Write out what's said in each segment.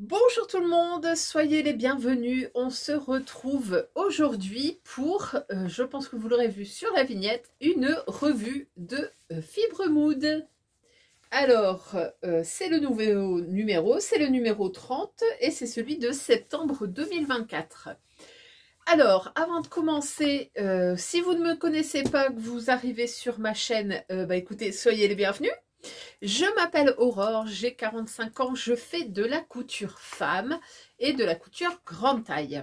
Bonjour tout le monde, soyez les bienvenus. On se retrouve aujourd'hui pour, je pense que vous l'aurez vu sur la vignette, une revue de Fibre Mood. Alors, c'est le nouveau numéro, c'est le numéro 30 et c'est celui de septembre 2024. Alors, avant de commencer, si vous ne me connaissez pas, que vous arrivez sur ma chaîne, écoutez, soyez les bienvenus. Je m'appelle Aurore, j'ai 45 ans, je fais de la couture femme et de la couture grande taille.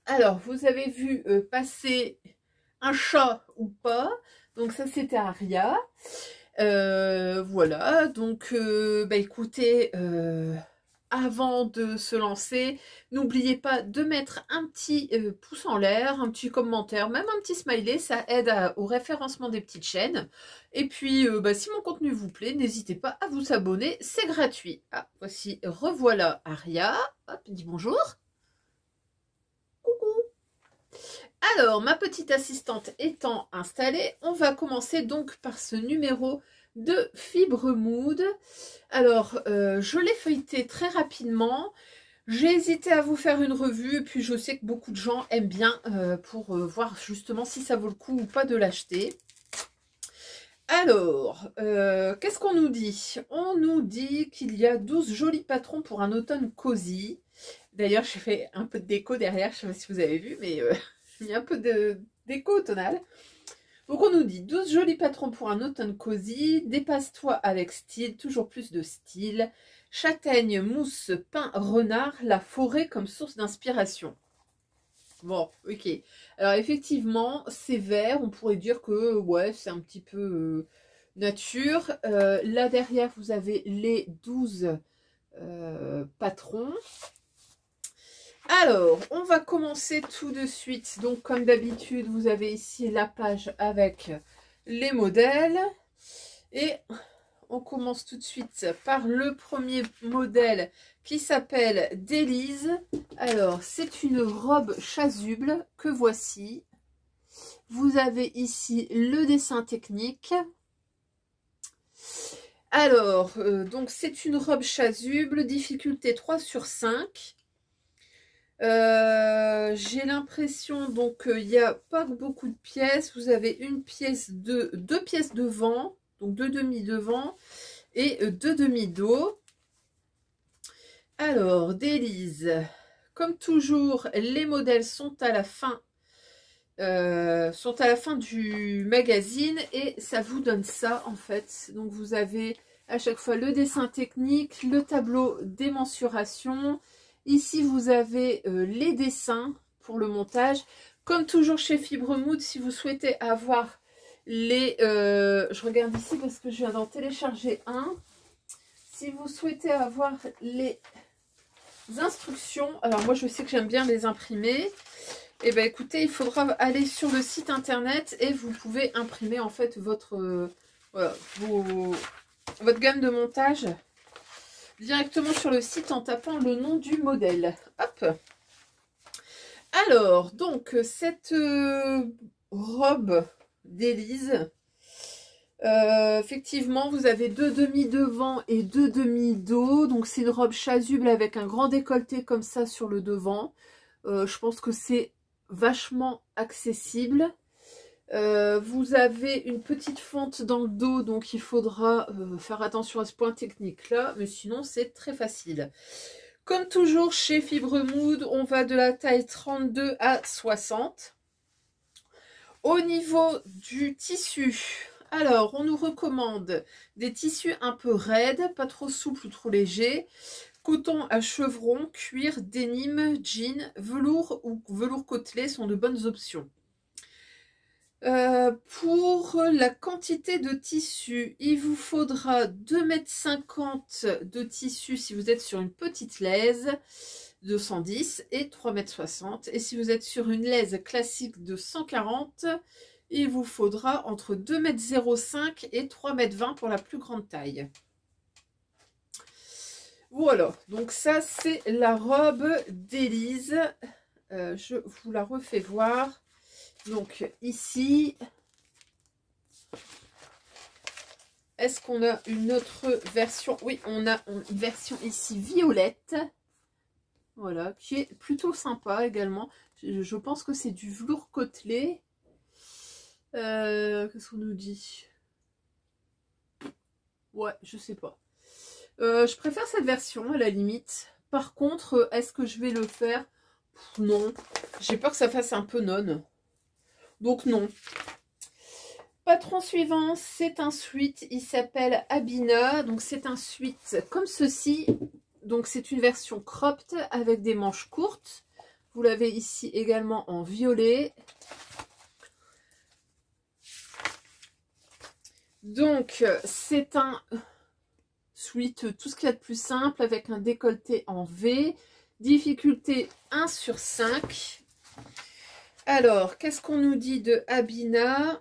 Alors, vous avez vu passer un chat ou pas, donc ça c'était Aria. Voilà, donc écoutez, avant de se lancer, n'oubliez pas de mettre un petit pouce en l'air, un petit commentaire, même un petit smiley, ça aide au référencement des petites chaînes. Et puis, si mon contenu vous plaît, n'hésitez pas à vous abonner, c'est gratuit. Ah, voici, revoilà Aria. Hop, dis bonjour. Coucou. Alors, ma petite assistante étant installée, on va commencer donc par ce numéro de Fibre Mood. Alors, je l'ai feuilleté très rapidement. J'ai hésité à vous faire une revue, et puis je sais que beaucoup de gens aiment bien pour voir justement si ça vaut le coup ou pas de l'acheter. Alors, qu'est-ce qu'on nous dit? On nous dit qu'il y a 12 jolis patrons pour un automne cosy. D'ailleurs, j'ai fait un peu de déco derrière, je ne sais pas si vous avez vu, mais j'ai mis un peu de déco automnale. Donc on nous dit 12 jolis patrons pour un automne cosy, dépasse-toi avec style, toujours plus de style, châtaigne, mousse, pin, renard, la forêt comme source d'inspiration. Bon, ok. Alors effectivement, c'est vert, on pourrait dire que ouais, c'est un petit peu nature. Là derrière, vous avez les 12 patrons. Alors, on va commencer tout de suite. Donc, comme d'habitude, vous avez ici la page avec les modèles. Et on commence tout de suite par le premier modèle qui s'appelle Délise. Alors, c'est une robe chasuble que voici. Vous avez ici le dessin technique. Alors, donc c'est une robe chasuble, difficulté 3 sur 5. J'ai l'impression donc il n'y a pas beaucoup de pièces. Vous avez une pièce de deux pièces devant, donc deux demi devant et deux demi dos. Alors Délise, comme toujours, les modèles sont à la fin du magazine et ça vous donne ça en fait. Donc vous avez à chaque fois le dessin technique, le tableau des mensurations. Ici, vous avez les dessins pour le montage. Comme toujours chez Fibre Mood, si vous souhaitez avoir les... je regarde ici parce que je viens d'en télécharger un. Si vous souhaitez avoir les instructions, alors moi je sais que j'aime bien les imprimer. Et bien écoutez, il faudra aller sur le site internet et vous pouvez imprimer en fait votre, voilà, votre gamme de montage directement sur le site en tapant le nom du modèle. Hop. Alors, donc, cette robe d'Élise, effectivement, vous avez deux demi devant et deux demi dos. Donc, c'est une robe chasuble avec un grand décolleté comme ça sur le devant. Je pense que c'est vachement accessible. Vous avez une petite fente dans le dos, donc il faudra faire attention à ce point technique là, mais sinon c'est très facile. Comme toujours chez Fibre Mood, on va de la taille 32 à 60. Au niveau du tissu, alors on nous recommande des tissus un peu raides, pas trop souples ou trop légers, coton à chevron, cuir, denim, jean, velours ou velours côtelé sont de bonnes options. Pour la quantité de tissu, il vous faudra 2,50 m de tissu si vous êtes sur une petite laise de 110 et 3,60 m. Et si vous êtes sur une laise classique de 140, il vous faudra entre 2,05 m et 3,20 m pour la plus grande taille. Voilà, donc ça c'est la robe d'Élise. Je vous la refais voir. Donc ici, est-ce qu'on a une autre version? Oui, on a une version ici violette. Voilà, qui est plutôt sympa également. Je pense que c'est du velours côtelé. Qu'est-ce qu'on nous dit? Ouais, je sais pas. Je préfère cette version à la limite. Par contre, est-ce que je vais le faire? Non. J'ai peur que ça fasse un peu nonne. Donc non. Patron suivant, c'est un sweat. Il s'appelle Abina. Donc c'est un sweat comme ceci. Donc c'est une version cropped avec des manches courtes. Vous l'avez ici également en violet. Donc c'est un sweat, tout ce qu'il y a de plus simple, avec un décolleté en V. Difficulté 1 sur 5. Alors, qu'est-ce qu'on nous dit de Abina?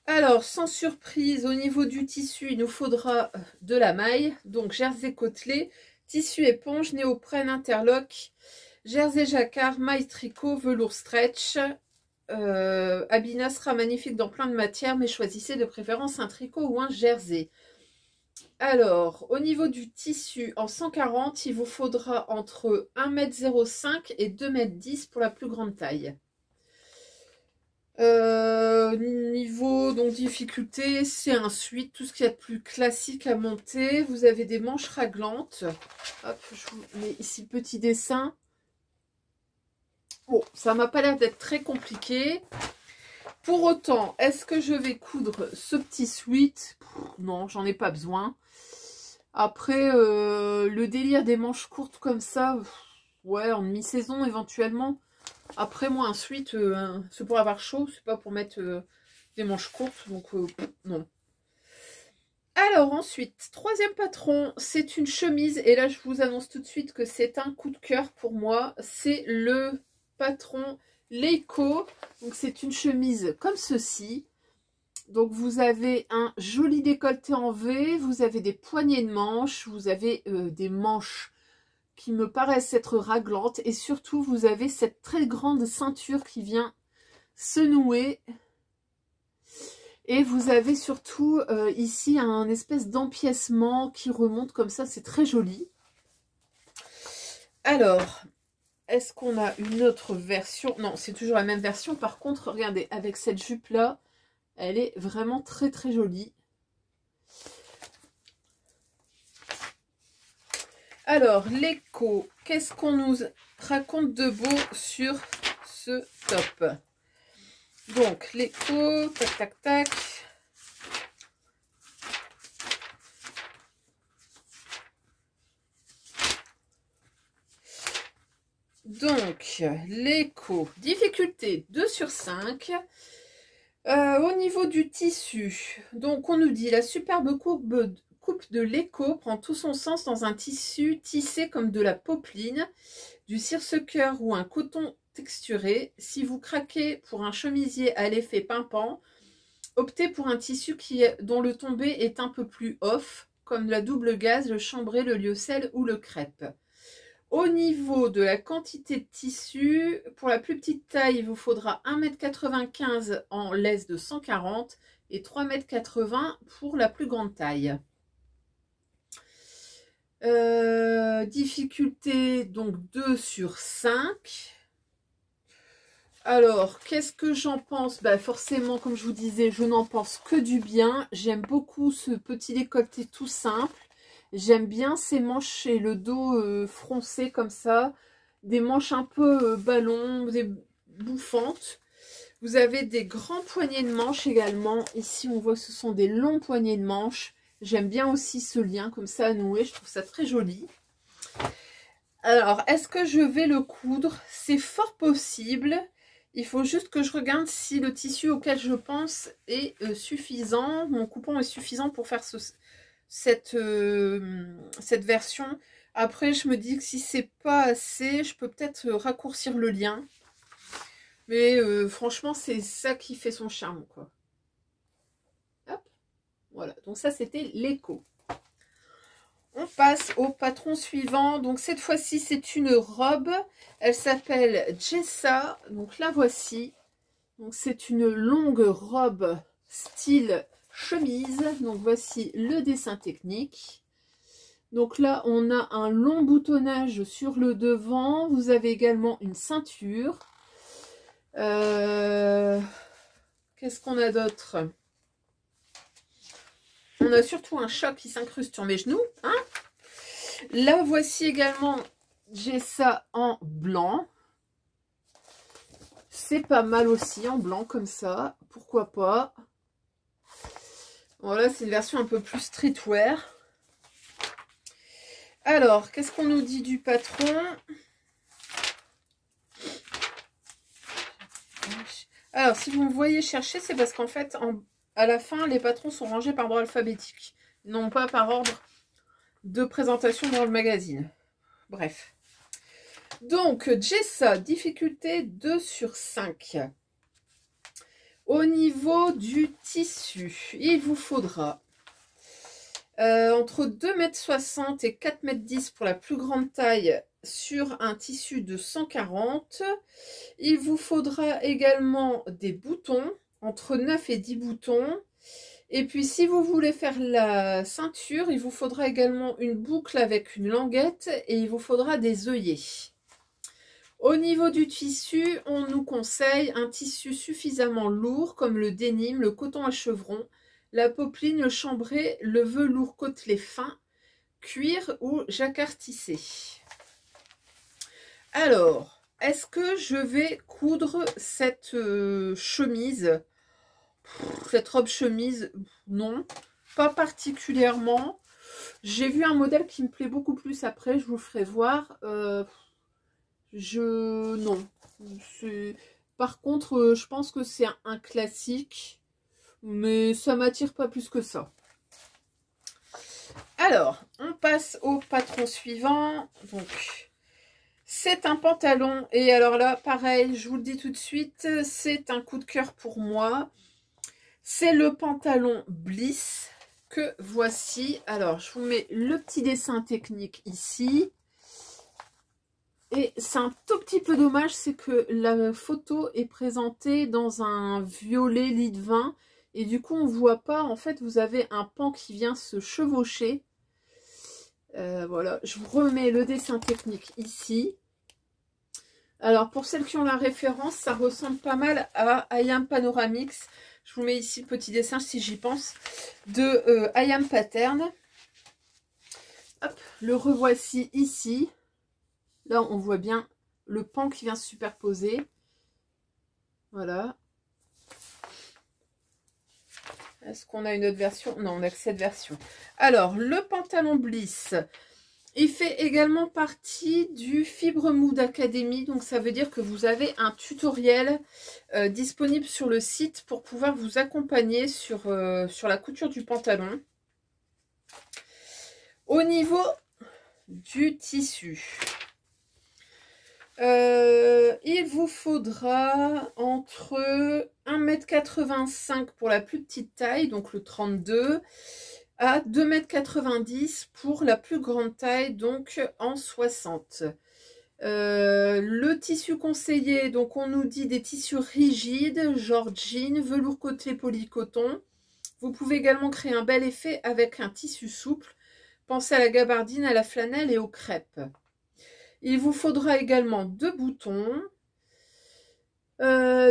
Alors, sans surprise, au niveau du tissu, il nous faudra de la maille. Donc, jersey côtelé, tissu éponge, néoprène interlock, jersey jacquard, maille tricot, velours stretch. Abina sera magnifique dans plein de matières, mais choisissez de préférence un tricot ou un jersey. Alors, au niveau du tissu, en 140, il vous faudra entre 1,05 m et 2,10 m pour la plus grande taille. Niveau donc difficulté, c'est un sweat, tout ce qu'il y a de plus classique à monter. Vous avez des manches raglantes. Hop, je vous mets ici petit dessin. Bon, ça m'a pas l'air d'être très compliqué. Pour autant, est-ce que je vais coudre ce petit sweat? Non, j'en ai pas besoin. Après, le délire des manches courtes comme ça, ouais, en demi-saison éventuellement. Après, moi, un sweat, c'est pour avoir chaud, c'est pas pour mettre des manches courtes, donc non. Alors ensuite, troisième patron, c'est une chemise, et là je vous annonce tout de suite que c'est un coup de cœur pour moi. C'est le patron Leiko, donc c'est une chemise comme ceci. Donc vous avez un joli décolleté en V, vous avez des poignées de manches, vous avez des manches qui me paraissent être raglantes, et surtout vous avez cette très grande ceinture qui vient se nouer, et vous avez surtout ici un espèce d'empiècement qui remonte comme ça, c'est très joli. Alors, est-ce qu'on a une autre version? Non, c'est toujours la même version. Par contre, regardez, avec cette jupe là, elle est vraiment très très jolie. Alors, Leiko, qu'est-ce qu'on nous raconte de beau sur ce top? Donc, Leiko, tac, tac, tac. Donc, Leiko, difficulté 2 sur 5. Au niveau du tissu, donc on nous dit la superbe coupe de Leiko prend tout son sens dans un tissu tissé comme de la popeline, du cirque-cœur ou un coton texturé. Si vous craquez pour un chemisier à l'effet pimpant, optez pour un tissu dont le tombé est un peu plus off, comme la double gaze, le chambré, le lyocell ou le crêpe. Au niveau de la quantité de tissu, pour la plus petite taille, il vous faudra 1,95 m en laisse de 140 et 3,80 m pour la plus grande taille. Difficulté donc 2 sur 5. Alors, qu'est-ce que j'en pense? Bah, forcément, comme je vous disais, je n'en pense que du bien. J'aime beaucoup ce petit décolleté tout simple. J'aime bien ces manches et le dos froncé comme ça. Des manches un peu ballon, des bouffantes. Vous avez des grands poignets de manches également. Ici, on voit que ce sont des longs poignets de manches. J'aime bien aussi ce lien comme ça à nouer. Je trouve ça très joli. Alors, est-ce que je vais le coudre? C'est fort possible. Il faut juste que je regarde si le tissu auquel je pense est suffisant. Mon coupon est suffisant pour faire cette version. Après, je me dis que si c'est pas assez, je peux peut-être raccourcir le lien. Mais franchement, c'est ça qui fait son charme, quoi. Hop. Voilà, donc ça, c'était Leiko. On passe au patron suivant. Donc cette fois-ci, c'est une robe. Elle s'appelle Jessa. Donc la voici. Donc c'est une longue robe style chemise. Donc voici le dessin technique. Donc là, on a un long boutonnage sur le devant. Vous avez également une ceinture. Qu'est-ce qu'on a d'autre? On a surtout un chat qui s'incruste sur mes genoux. Hein, là, voici également, j'ai ça en blanc. C'est pas mal aussi en blanc comme ça. Pourquoi pas? Voilà, c'est une version un peu plus streetwear. Alors, qu'est-ce qu'on nous dit du patron? Alors, si vous me voyez chercher, c'est parce qu'en fait, à la fin, les patrons sont rangés par ordre alphabétique, non pas par ordre de présentation dans le magazine. Bref. Donc, Jessa, difficulté 2 sur 5. Au niveau du tissu, il vous faudra entre 2,60 m et 4,10 m pour la plus grande taille sur un tissu de 140. Il vous faudra également des boutons, entre 9 et 10 boutons. Et puis si vous voulez faire la ceinture, il vous faudra également une boucle avec une languette et il vous faudra des œillets. Au niveau du tissu, on nous conseille un tissu suffisamment lourd comme le dénime, le coton à chevron, la popeline, le chambré, le velours côtelé fin, cuir ou jacquard tissé. Alors, est-ce que je vais coudre cette chemise, cette robe chemise? Non, pas particulièrement. J'ai vu un modèle qui me plaît beaucoup plus après, je vous le ferai voir. Non. Par contre, je pense que c'est un classique, mais ça m'attire pas plus que ça. Alors, on passe au patron suivant. Donc, c'est un pantalon. Et alors là, pareil, je vous le dis tout de suite, c'est un coup de cœur pour moi. C'est le pantalon Bliss que voici. Alors, je vous mets le petit dessin technique ici. Et c'est un tout petit peu dommage, c'est que la photo est présentée dans un violet lit de vin. Et du coup, on ne voit pas, en fait, vous avez un pan qui vient se chevaucher. Voilà, je vous remets le dessin technique ici. Alors, pour celles qui ont la référence, ça ressemble pas mal à I.Am Panoramix. Je vous mets ici le petit dessin, si j'y pense, de I.Am Pattern. Hop, le revoici ici. Là, on voit bien le pan qui vient se superposer. Voilà. Est-ce qu'on a une autre version? Non, on n'a que cette version. Alors, le pantalon Bliss, il fait également partie du Fibre Mood Academy. Donc, ça veut dire que vous avez un tutoriel disponible sur le site pour pouvoir vous accompagner sur la couture du pantalon. Au niveau du tissu, il vous faudra entre 1,85 m pour la plus petite taille, donc le 32, à 2,90 m pour la plus grande taille, donc en 60. Le tissu conseillé, donc on nous dit des tissus rigides, genre jean, velours côtelé polycoton. Vous pouvez également créer un bel effet avec un tissu souple. Pensez à la gabardine, à la flanelle et aux crêpes. Il vous faudra également 2 boutons.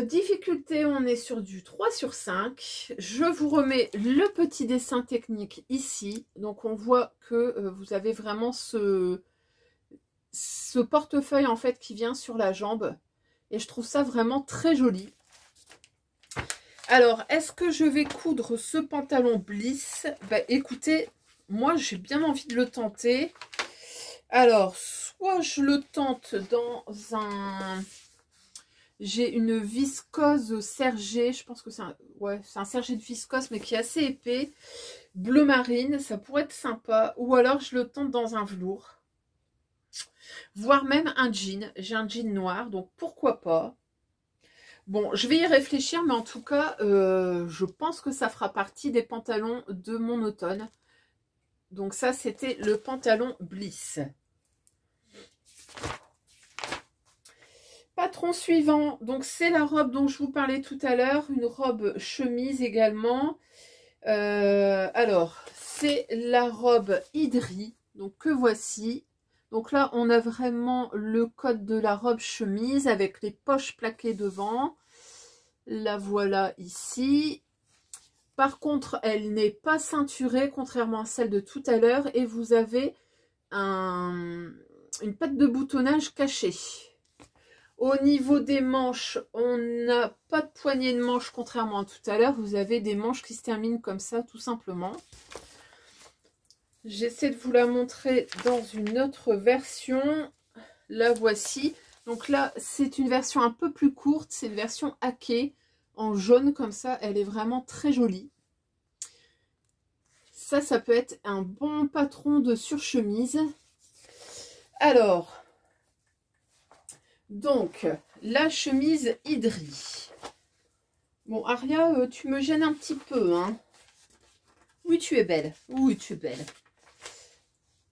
Difficulté, on est sur du 3 sur 5. Je vous remets le petit dessin technique ici. Donc on voit que vous avez vraiment ce portefeuille en fait qui vient sur la jambe. Et je trouve ça vraiment très joli. Alors, est-ce que je vais coudre ce pantalon Bliss? Bah écoutez, moi j'ai bien envie de le tenter. Alors, soit je le tente dans un... J'ai une viscose sergée, je pense que c'est un sergé de viscose, mais qui est assez épais. Bleu marine, ça pourrait être sympa. Ou alors je le tente dans un velours. Voire même un jean. J'ai un jean noir, donc pourquoi pas. Bon, je vais y réfléchir, mais en tout cas, je pense que ça fera partie des pantalons de mon automne. Donc ça, c'était le pantalon Bliss. Patron suivant, donc c'est la robe dont je vous parlais tout à l'heure, une robe chemise également. Alors, c'est la robe Idri. Donc que voici. Donc là, on a vraiment le code de la robe chemise avec les poches plaquées devant. La voilà ici. Par contre, elle n'est pas ceinturée, contrairement à celle de tout à l'heure. Et vous avez une patte de boutonnage cachée. Au niveau des manches, on n'a pas de poignée de manches, contrairement à tout à l'heure. Vous avez des manches qui se terminent comme ça, tout simplement. J'essaie de vous la montrer dans une autre version. La voici. Donc là, c'est une version un peu plus courte. C'est une version hackée en jaune comme ça. Elle est vraiment très jolie. Ça peut être un bon patron de surchemise. Alors... Donc, la chemise Idri. Bon, Aria, tu me gênes un petit peu, hein. Oui, tu es belle. Oui, tu es belle.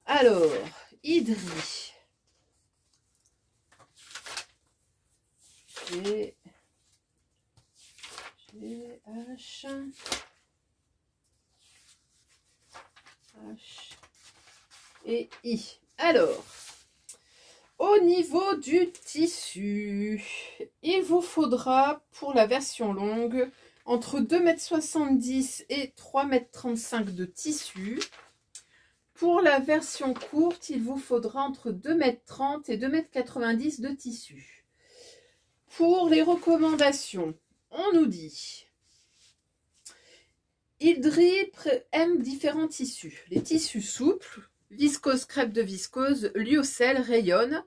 Alors, Idri. G, H, et I. Alors... Au niveau du tissu, il vous faudra pour la version longue entre 2,70 m et 3,35 m de tissu. Pour la version courte, il vous faudra entre 2,30 m et 2,90 m de tissu. Pour les recommandations, on nous dit Idri aime différents tissus. Les tissus souples, viscose, crêpe de viscose, lyocell, rayonne.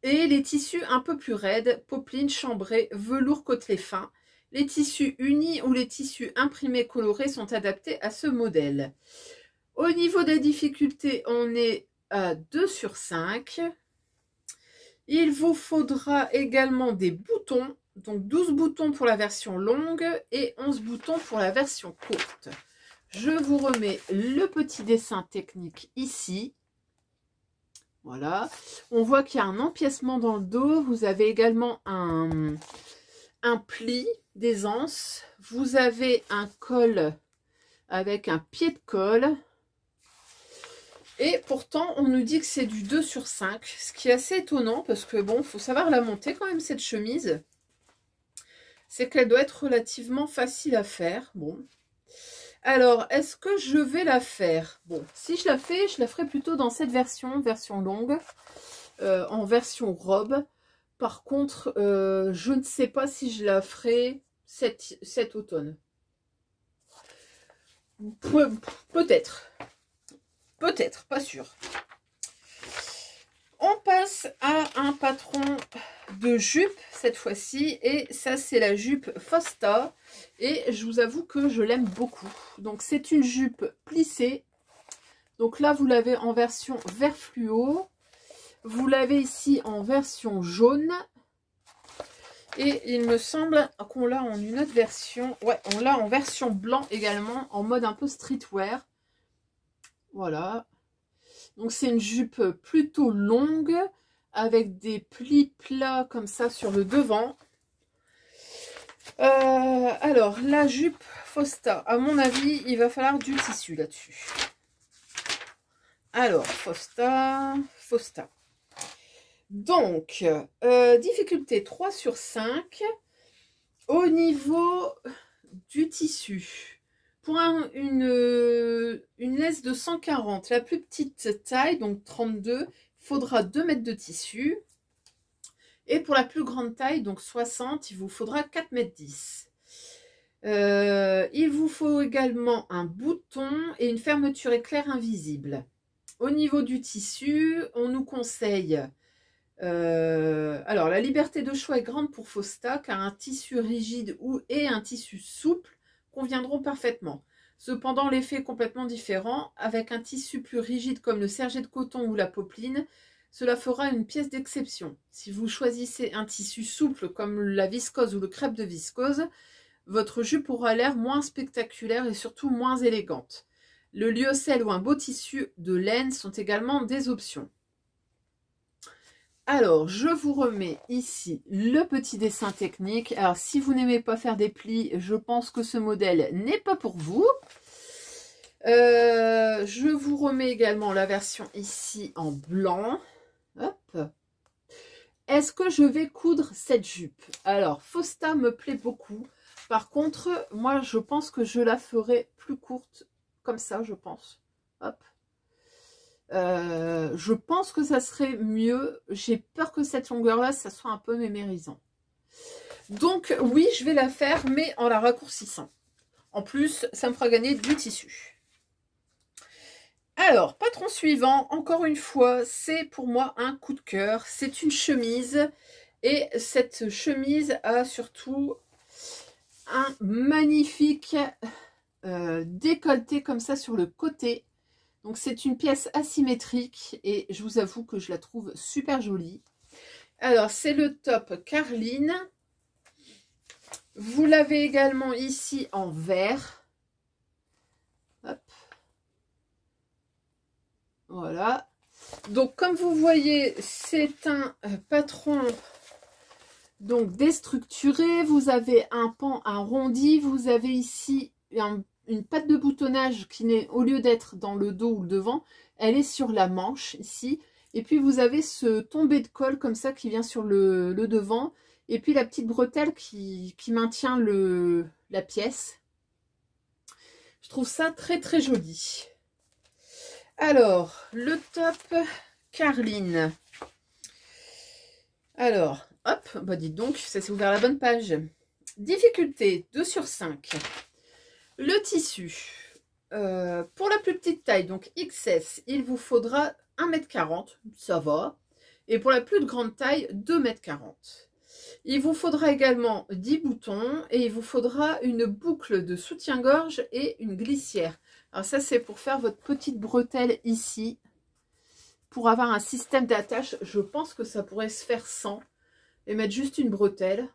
Et les tissus un peu plus raides, popeline, chambrée, velours côtelé fin. Les tissus unis ou les tissus imprimés colorés sont adaptés à ce modèle. Au niveau des difficultés, on est à 2 sur 5. Il vous faudra également des boutons. Donc 12 boutons pour la version longue et 11 boutons pour la version courte. Je vous remets le petit dessin technique ici. Voilà. On voit qu'il y a un empiècement dans le dos. Vous avez également un pli d'aisance. Vous avez un col avec un pied de colle. Et pourtant, on nous dit que c'est du 2 sur 5. Ce qui est assez étonnant parce que bon, il faut savoir la monter quand même cette chemise. C'est qu'elle doit être relativement facile à faire. Bon. Alors, est-ce que je vais la faire? Bon, si je la fais, je la ferai plutôt dans cette version longue, en version robe. Par contre, je ne sais pas si je la ferai cet automne. Peut-être. Peut-être, pas sûr. On passe à un patron de jupe cette fois-ci. Et ça, c'est la jupe Fosta. Et je vous avoue que je l'aime beaucoup. Donc, c'est une jupe plissée. Donc là, vous l'avez en version vert fluo. Vous l'avez ici en version jaune. Et il me semble qu'on l'a en une autre version. Ouais, on l'a en version blanc également, en mode un peu streetwear. Voilà. Donc, c'est une jupe plutôt longue, avec des plis plats comme ça sur le devant. Alors, la jupe Fosta, à mon avis, il va falloir du tissu là-dessus. Alors, Fosta. Donc, difficulté 3 sur 5. Au niveau du tissu, pour une laisse de 140, la plus petite taille, donc 32, il faudra 2 mètres de tissu. Et pour la plus grande taille, donc 60, il vous faudra 4 mètres 10. Il vous faut également un bouton et une fermeture éclair invisible. Au niveau du tissu, on nous conseille... alors, la liberté de choix est grande pour Fosta, car un tissu rigide et un tissu souple conviendront parfaitement. Cependant, l'effet est complètement différent. Avec un tissu plus rigide comme le sergé de coton ou la popeline, cela fera une pièce d'exception. Si vous choisissez un tissu souple comme la viscose ou le crêpe de viscose, votre jupe aura l'air moins spectaculaire et surtout moins élégante. Le lyocell ou un beau tissu de laine sont également des options. Alors, je vous remets ici le petit dessin technique. Alors, si vous n'aimez pas faire des plis, je pense que ce modèle n'est pas pour vous. Je vous remets également la version ici en blanc. Hop. Est-ce que je vais coudre cette jupe? Alors, Fausta me plaît beaucoup. Par contre, moi, je pense que je la ferai plus courte. Comme ça, je pense. Hop. Je pense que ça serait mieux. J'ai peur que cette longueur-là, ça soit un peu mémérisant. Donc, oui, je vais la faire, mais en la raccourcissant. En plus, ça me fera gagner du tissu. Alors, patron suivant, encore une fois, c'est pour moi un coup de cœur. C'est une chemise. Et cette chemise a surtout un magnifique décolleté comme ça sur le côté. Donc c'est une pièce asymétrique et je vous avoue que je la trouve super jolie. Alors c'est le top Carline. Vous l'avez également ici en vert. Hop. Voilà. Donc comme vous voyez, c'est un patron donc déstructuré. Vous avez un pan arrondi. Vous avez ici une patte de boutonnage qui n'est, au lieu d'être dans le dos ou le devant, elle est sur la manche ici. Et puis vous avez ce tombé de colle comme ça qui vient sur le devant. Et puis la petite bretelle qui maintient la pièce. Je trouve ça très très joli. Alors, le top Carline. Alors, hop, bah dites donc, ça s'est ouvert la bonne page. Difficulté 2 sur 5. Le tissu, pour la plus petite taille, donc XS, il vous faudra 1,40 m, ça va. Et pour la plus grande taille, 2,40 m. Il vous faudra également 10 boutons et il vous faudra une boucle de soutien-gorge et une glissière. Alors ça, c'est pour faire votre petite bretelle ici. Pour avoir un système d'attache, je pense que ça pourrait se faire sans. Et mettre juste une bretelle.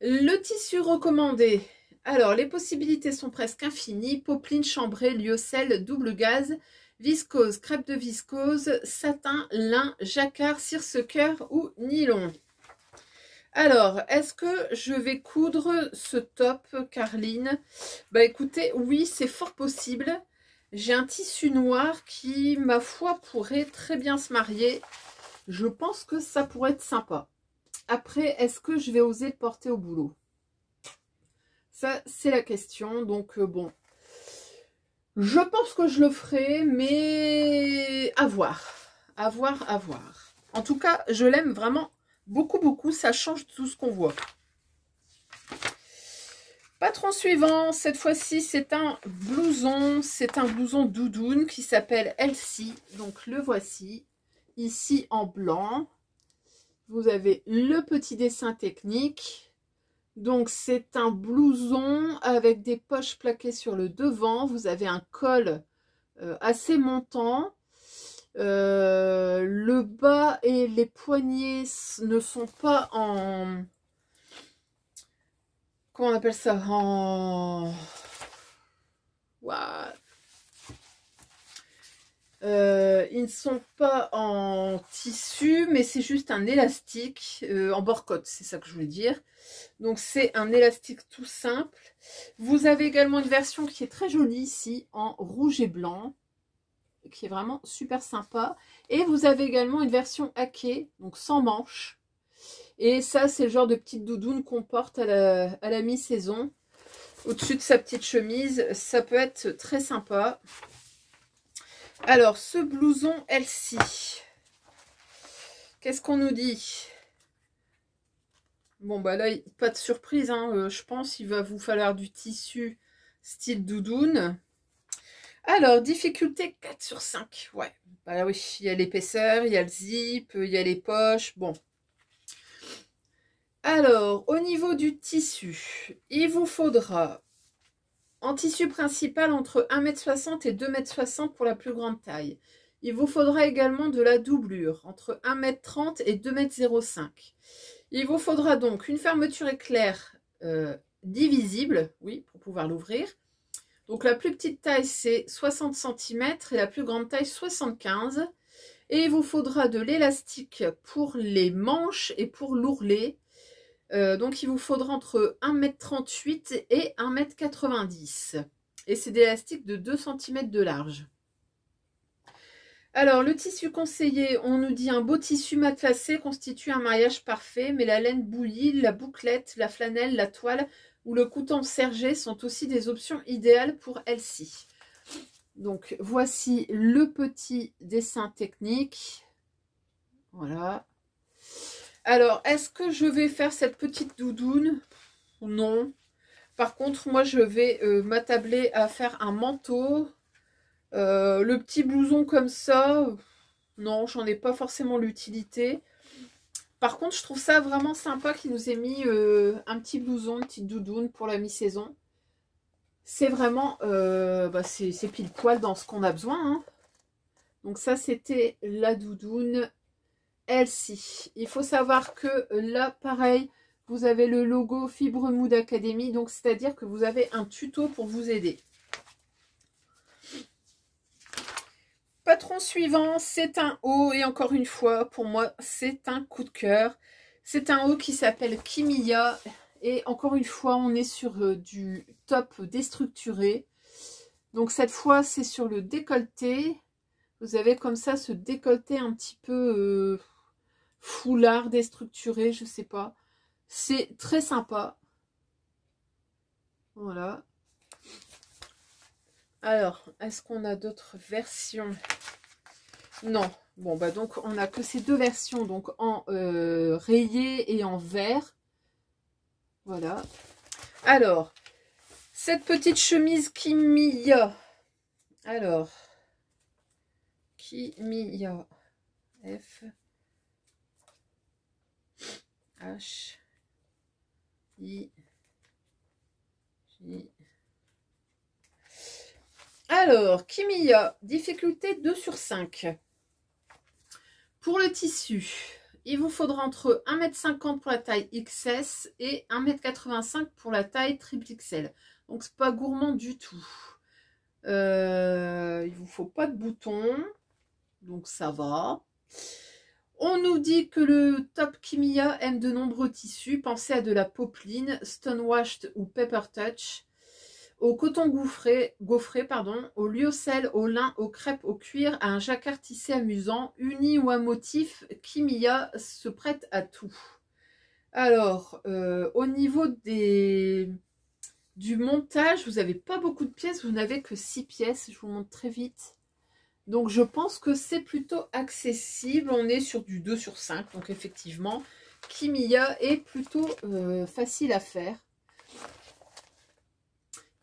Le tissu recommandé. Alors, les possibilités sont presque infinies. Popeline, chambrée, lyocell, double gaze, viscose, crêpe de viscose, satin, lin, jacquard, cire-ce-cœur ou nylon. Alors, est-ce que je vais coudre ce top Carline? Bah écoutez, oui, c'est fort possible. J'ai un tissu noir qui, ma foi, pourrait très bien se marier. Je pense que ça pourrait être sympa. Après, est-ce que je vais oser le porter au boulot? Ça, c'est la question. Donc, bon. Je pense que je le ferai, mais à voir. À voir, à voir. En tout cas, je l'aime vraiment beaucoup, beaucoup. Ça change tout ce qu'on voit. Patron suivant, cette fois-ci, c'est un blouson. C'est un blouson doudoune qui s'appelle Elsie. Donc, le voici. Ici, en blanc. Vous avez le petit dessin technique. Donc, c'est un blouson avec des poches plaquées sur le devant. Vous avez un col assez montant. Le bas et les poignets ne sont pas en... Comment on appelle ça? En... What? Ils ne sont pas en tissu, mais c'est juste un élastique en bord-côte, c'est ça que je voulais dire. Donc c'est un élastique tout simple. Vous avez également une version qui est très jolie ici, en rouge et blanc, qui est vraiment super sympa. Et vous avez également une version haquée, donc sans manches. Et ça, c'est le genre de petite doudoune qu'on porte à la mi-saison. Au-dessus de sa petite chemise, ça peut être très sympa. Alors, ce blouson Elsie, qu'est-ce qu'on nous dit? Bon, bah là, pas de surprise, hein, je pense qu'il va vous falloir du tissu style doudoune. Alors, difficulté 4 sur 5, ouais. Bah oui, il y a l'épaisseur, il y a le zip, il y a les poches, bon. Alors, au niveau du tissu, il vous faudra... En tissu principal, entre 1,60 m et 2,60 m pour la plus grande taille. Il vous faudra également de la doublure, entre 1,30 m et 2,05 m. Il vous faudra donc une fermeture éclair divisible, oui, pour pouvoir l'ouvrir. Donc la plus petite taille, c'est 60 cm et la plus grande taille, 75. Et il vous faudra de l'élastique pour les manches et pour l'ourlet. Donc il vous faudra entre 1,38 m et 1,90 m. Et c'est d'élastique de 2 cm de large. Alors, le tissu conseillé, on nous dit un beau tissu matelassé constitue un mariage parfait, mais la laine bouillie, la bouclette, la flanelle, la toile ou le coton sergé sont aussi des options idéales pour Elsie. Donc, voici le petit dessin technique. Voilà. Alors, est-ce que je vais faire cette petite doudoune? Non. Par contre, moi, je vais m'attabler à faire un manteau. Le petit blouson comme ça, non, j'en ai pas forcément l'utilité. Par contre, je trouve ça vraiment sympa qu'il nous ait mis un petit blouson, une petite doudoune pour la mi-saison. C'est vraiment, c'est pile poil dans ce qu'on a besoin. Hein. Donc ça, c'était la doudoune Elsie. Il faut savoir que là, pareil, vous avez le logo Fibre Mood Academy. Donc, c'est-à-dire que vous avez un tuto pour vous aider. Patron suivant, c'est un haut et encore une fois, pour moi, c'est un coup de cœur. C'est un haut qui s'appelle Kimiya et encore une fois, on est sur du top déstructuré. Donc cette fois, c'est sur le décolleté. Vous avez comme ça ce décolleté un petit peu foulard déstructuré, je sais pas. C'est très sympa. Voilà. Alors, est-ce qu'on a d'autres versions? Non. Bon, bah donc, on n'a que ces deux versions, donc en rayé et en vert. Voilà. Alors, cette petite chemise Kimiya. Alors, Kimiya. F. H. I. J. Alors, Kimiya, difficulté 2 sur 5. Pour le tissu, il vous faudra entre 1,50 m pour la taille XS et 1,85 m pour la taille XXL. Donc, c'est pas gourmand du tout. Il vous faut pas de boutons. Donc, ça va. On nous dit que le top Kimiya aime de nombreux tissus. Pensez à de la popeline, stonewashed ou pepper touch. Au coton gaufré, au lyocell, au lin, aux crêpes, au cuir, à un jacquard tissé amusant, uni ou un motif, Kimiya se prête à tout. Alors, au niveau du montage, vous n'avez pas beaucoup de pièces, vous n'avez que 6 pièces, je vous montre très vite. Donc, je pense que c'est plutôt accessible, on est sur du 2 sur 5, donc effectivement, Kimiya est plutôt facile à faire.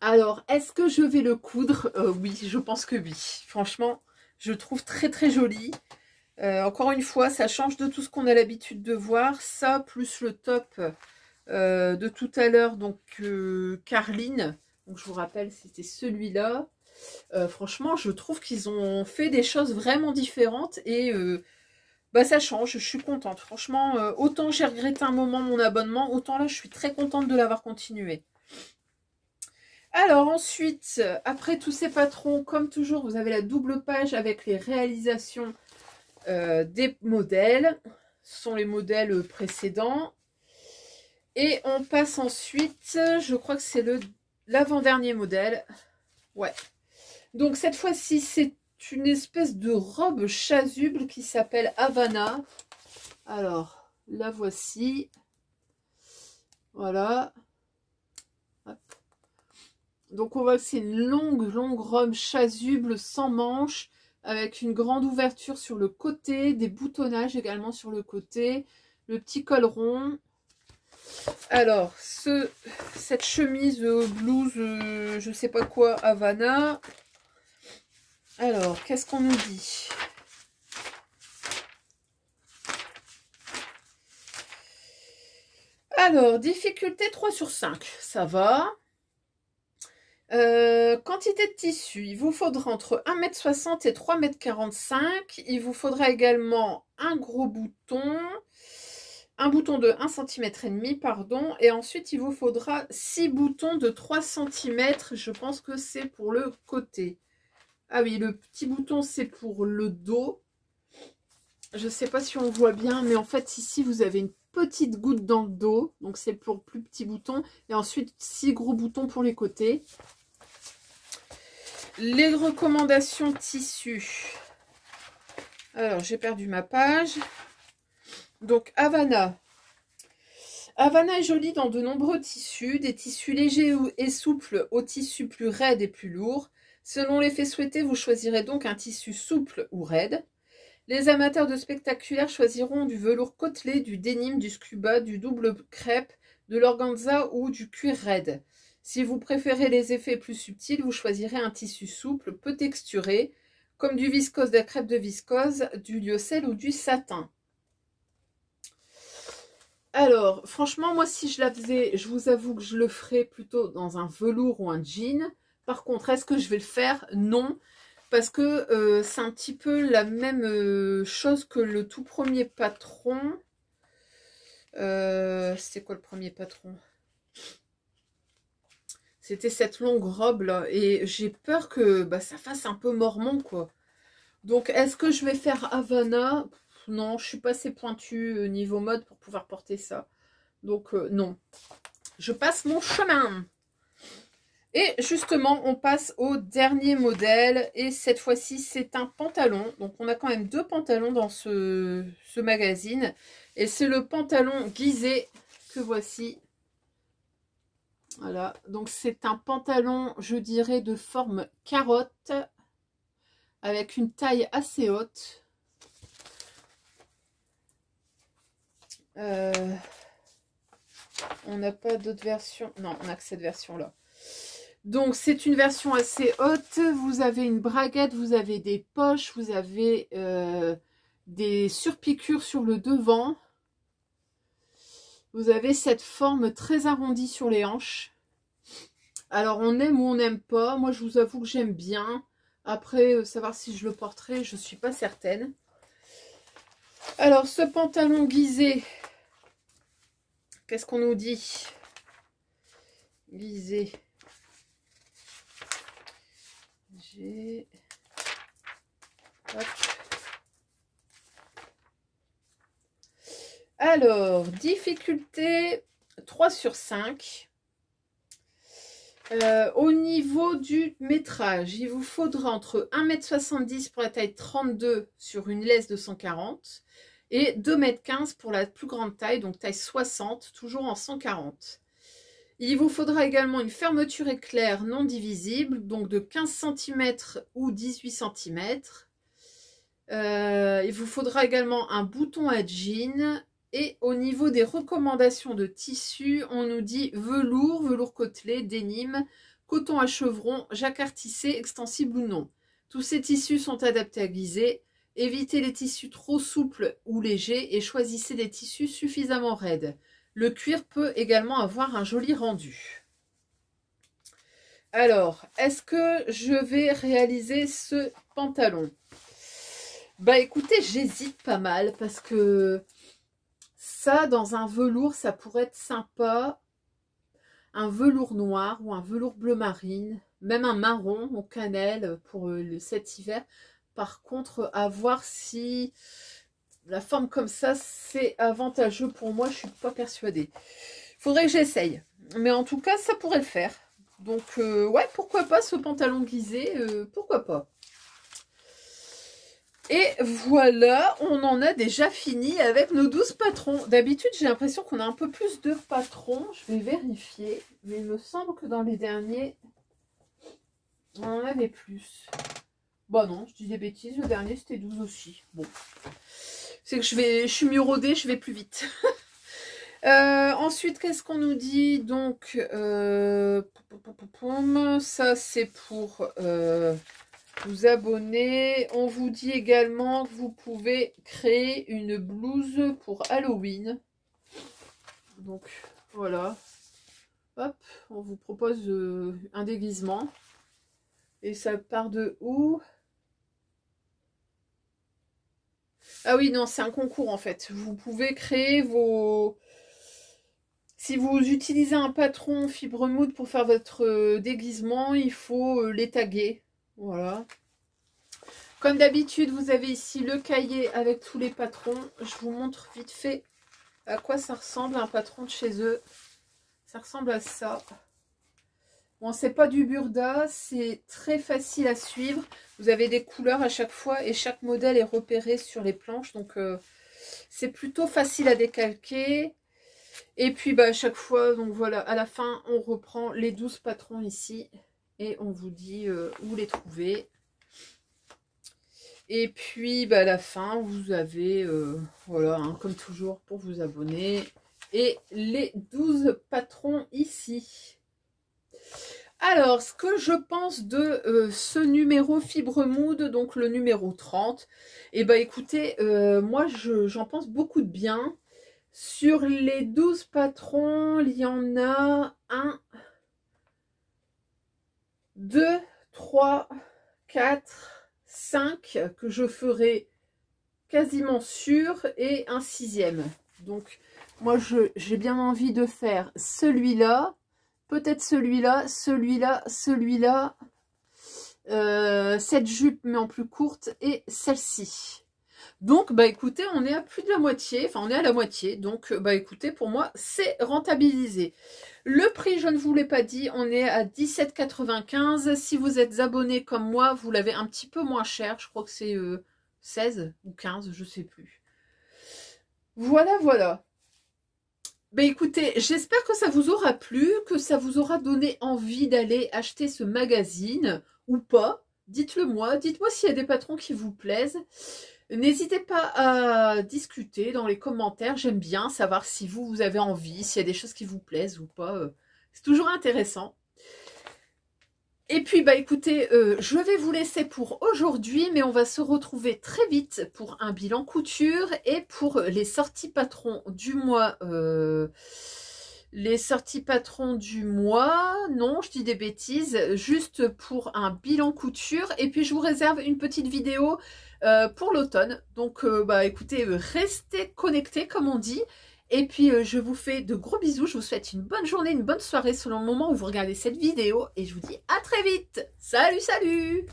Alors, est-ce que je vais le coudre? Oui, je pense que oui. Franchement, je le trouve très très joli. Encore une fois, ça change de tout ce qu'on a l'habitude de voir. Ça, plus le top de tout à l'heure, donc Carline. Donc, je vous rappelle, c'était celui-là. Franchement, je trouve qu'ils ont fait des choses vraiment différentes et ça change. Je suis contente. Franchement, autant j'ai regretté un moment mon abonnement, autant là, je suis très contente de l'avoir continué. Alors ensuite, après tous ces patrons, comme toujours, vous avez la double page avec les réalisations des modèles. Ce sont les modèles précédents. Et on passe ensuite, je crois que c'est l'avant-dernier modèle. Ouais. Donc cette fois-ci, c'est une espèce de robe chasuble qui s'appelle Havana. Alors, la voici. Voilà. Hop. Donc on voit que c'est une longue robe chasuble sans manches, avec une grande ouverture sur le côté, des boutonnages également sur le côté, le petit col rond. Alors, cette chemise blouse, je sais pas quoi, Havana. Alors, qu'est-ce qu'on nous dit? Alors, difficulté 3 sur 5, ça va. Quantité de tissu, il vous faudra entre 1,60 m et 3,45 m. Il vous faudra également un gros bouton, un bouton de 1,5 cm, pardon. Et ensuite, il vous faudra 6 boutons de 3 cm. Je pense que c'est pour le côté. Ah oui, le petit bouton, c'est pour le dos. Je ne sais pas si on voit bien, mais en fait, ici, vous avez une petite goutte dans le dos. Donc, c'est pour le plus petit bouton. Et ensuite, 6 gros boutons pour les côtés. Les recommandations tissus. Alors, j'ai perdu ma page. Donc, Havana. Havana est jolie dans de nombreux tissus, des tissus légers et souples aux tissus plus raides et plus lourds. Selon l'effet souhaité, vous choisirez donc un tissu souple ou raide. Les amateurs de spectaculaire choisiront du velours côtelé, du denim, du scuba, du double crêpe, de l'organza ou du cuir raide. Si vous préférez les effets plus subtils, vous choisirez un tissu souple, peu texturé, comme du viscose, de la crêpe de viscose, du lyocell ou du satin. Alors, franchement, moi, si je la faisais, je vous avoue que je le ferais plutôt dans un velours ou un jean. Par contre, est-ce que je vais le faire? Non, parce que c'est un petit peu la même chose que le tout premier patron. C'était quoi le premier patron? C'était cette longue robe là, et j'ai peur que ça fasse un peu mormon, quoi. Donc, est-ce que je vais faire Havana? Non, je suis pas assez pointue niveau mode pour pouvoir porter ça. Donc, non. Je passe mon chemin. Et justement, on passe au dernier modèle. Et cette fois-ci, c'est un pantalon. Donc, on a quand même 2 pantalons dans ce magazine. Et c'est le pantalon Gizeh que voici. Voilà. Donc, c'est un pantalon, je dirais, de forme carotte. Avec une taille assez haute. On n'a pas d'autres versions. Non, on n'a que cette version-là. Donc, c'est une version assez haute. Vous avez une braguette, vous avez des poches, vous avez des surpiqûres sur le devant. Vous avez cette forme très arrondie sur les hanches. Alors, on aime ou on n'aime pas. Moi, je vous avoue que j'aime bien. Après, savoir si je le porterai, je ne suis pas certaine. Alors, ce pantalon Gizeh, qu'est-ce qu'on nous dit? Gizeh. Hop. Alors, difficulté 3 sur 5. Au niveau du métrage, il vous faudra entre 1,70 m pour la taille 32 sur une laisse de 140 et 2,15 m pour la plus grande taille, donc taille 60, toujours en 140. Il vous faudra également une fermeture éclair non divisible, donc de 15 cm ou 18 cm. Il vous faudra également un bouton à jean. Et au niveau des recommandations de tissu, on nous dit velours, velours côtelé, denim, coton à chevron, jacquard tissé, extensible ou non. Tous ces tissus sont adaptés à Gizeh. Évitez les tissus trop souples ou légers et choisissez des tissus suffisamment raides. Le cuir peut également avoir un joli rendu. Alors, est-ce que je vais réaliser ce pantalon? Écoutez, j'hésite pas mal parce que ça, dans un velours, ça pourrait être sympa. Un velours noir ou un velours bleu marine, même un marron au cannelle pour cet hiver. Par contre, à voir si la forme comme ça, c'est avantageux pour moi. Je ne suis pas persuadée. Il faudrait que j'essaye. Mais en tout cas, ça pourrait le faire. Donc, ouais, pourquoi pas ce pantalon Gizeh, pourquoi pas. Et voilà, on en a déjà fini avec nos 12 patrons. D'habitude, j'ai l'impression qu'on a un peu plus de patrons. Je vais vérifier. Mais il me semble que dans les derniers, on en avait plus. Bon, non, je dis des bêtises. Le dernier, c'était 12 aussi. Bon. C'est que je suis mieux rodée, je vais plus vite. Ensuite, qu'est-ce qu'on nous dit? Donc, ça, c'est pour... vous abonner. On vous dit également que vous pouvez créer une blouse pour Halloween. Donc voilà. Hop, on vous propose un déguisement. Et ça part de où? Ah oui, non, c'est un concours en fait. Vous pouvez créer vos... Si vous utilisez un patron fibre mood pour faire votre déguisement, il faut les taguer. Voilà. Comme d'habitude, vous avez ici le cahier avec tous les patrons. Je vous montre vite fait à quoi ça ressemble un patron de chez eux. Ça ressemble à ça. Bon, c'est pas du burda, c'est très facile à suivre. Vous avez des couleurs à chaque fois et chaque modèle est repéré sur les planches. Donc, c'est plutôt facile à décalquer. Et puis, bah, à chaque fois, donc voilà, à la fin, on reprend les 12 patrons ici. Et on vous dit où les trouver. Et puis, bah, à la fin, vous avez, voilà, hein, comme toujours, pour vous abonner. Et les 12 patrons ici. Alors, ce que je pense de ce numéro Fibre Mood, donc le numéro 30, et bah écoutez, moi j'en pense beaucoup de bien. Sur les 12 patrons, il y en a 1, 2, 3, 4, 5 que je ferai quasiment sûr et un 6e. Donc, moi j'ai bien envie de faire celui-là. Peut-être celui-là, celui-là, celui-là, cette jupe mais en plus courte et celle-ci. Donc, bah écoutez, on est à plus de la moitié, enfin on est à la moitié, donc bah écoutez, pour moi, c'est rentabilisé. Le prix, je ne vous l'ai pas dit, on est à 17,95 €. Si vous êtes abonné comme moi, vous l'avez un petit peu moins cher, je crois que c'est 16 ou 15, je sais plus. Voilà, voilà. Ben écoutez, j'espère que ça vous aura plu, que ça vous aura donné envie d'aller acheter ce magazine ou pas. Dites-le moi, dites-moi s'il y a des patrons qui vous plaisent. N'hésitez pas à discuter dans les commentaires, j'aime bien savoir si vous avez envie, s'il y a des choses qui vous plaisent ou pas. C'est toujours intéressant. Et puis, bah écoutez, je vais vous laisser pour aujourd'hui, mais on va se retrouver très vite pour un bilan couture et pour les sorties patrons du mois. Les sorties patrons du mois, non, je dis des bêtises, juste pour un bilan couture. Et puis, je vous réserve une petite vidéo pour l'automne. Donc, bah écoutez, restez connectés, comme on dit. Et puis, je vous fais de gros bisous. Je vous souhaite une bonne journée, une bonne soirée selon le moment où vous regardez cette vidéo. Et je vous dis à très vite. Salut, salut!